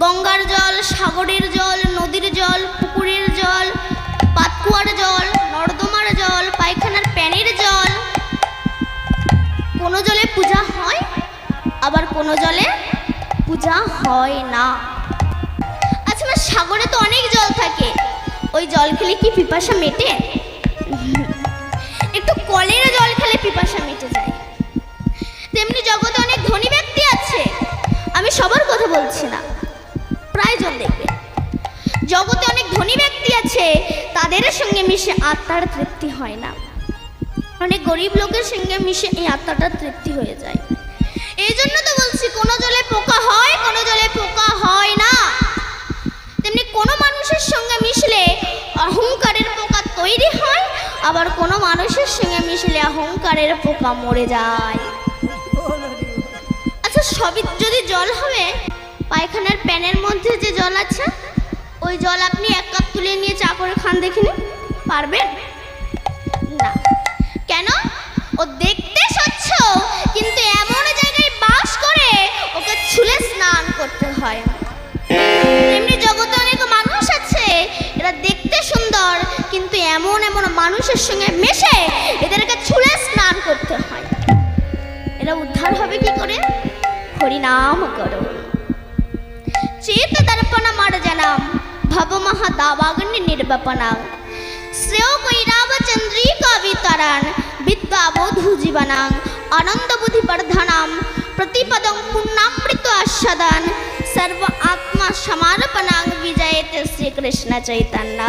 গঙ্গার জল, সাগরের জল, নদীর জল, পুকুরের জল, পাতকুয়ার জল, নর্দমার জল, পায়খানার প্যানের জল। কোনো জলে পূজা হয়, আবার কোনো জলে পূজা হয় না। আচ্ছা, সাগরে তো অনেক জল থাকে, ওই জল খেলে কি পিপাসা মেটে? একটু কলের জল খেলে পিপাসা মিটে যায়। তেমনি জগতে অনেক ধনী ব্যক্তি আছে, আমি সবার কথা বলছি না, প্রায় জন দেখবে জগতে অনেক ধনী ব্যক্তি আছে, তাদের সঙ্গে মিশে আত্মার তৃপ্তি হয় না। অনেক গরিব লোকের সঙ্গে মিশে এই আত্মাটা তৃপ্তি হয়ে যায়। এই জন্য তো বলছি, কোনো জলে পোকা হয়, কোনো জলে পোকা হয় না। তেমনি কোনো মানুষের সঙ্গে মিশলে অহংকারের পোকা তৈরি হয়, আবার কোনো মানুষের সঙ্গে মিশলে অহংকারের পোকা মরে যায়। আচ্ছা, সবই যদি জল হবে, পায়খানার প্যানের মধ্যে যে জল আছে, ওই জল আপনি এক কাপ তুলে নিয়ে চা করে খান, দেখিনি পারবেন না। কেন? ও দেখতে স্বচ্ছ, কিন্তু এমন জায়গায় বাস করে ওকে ছুলে স্নান করতে হয়। এমনি জগতে অনেক মানুষ আছে, এরা দেখতে সুন্দর, কিন্তু এমন এমন মানুষের সঙ্গে মেশে এদেরকে ছুলে স্নান করতে হয়। এরা উদ্ধার হবে কি করে? হরিনাম করো। চেত দর্পণ মার্জনাম ভব মহা দাবাগ্নি নির্বাপনাম শ্রেয় কৈরাব চন্দ্রিকা বিতরণ বিদ্যা বোধু জীবনাং আনন্দ বুদ্ধি বর্ধনাম প্রতিপদং পুণ্যামৃত আস্বাদন सर्व आत्मा समर्पणांग विजयते श्री कृष्ण चैतन्य।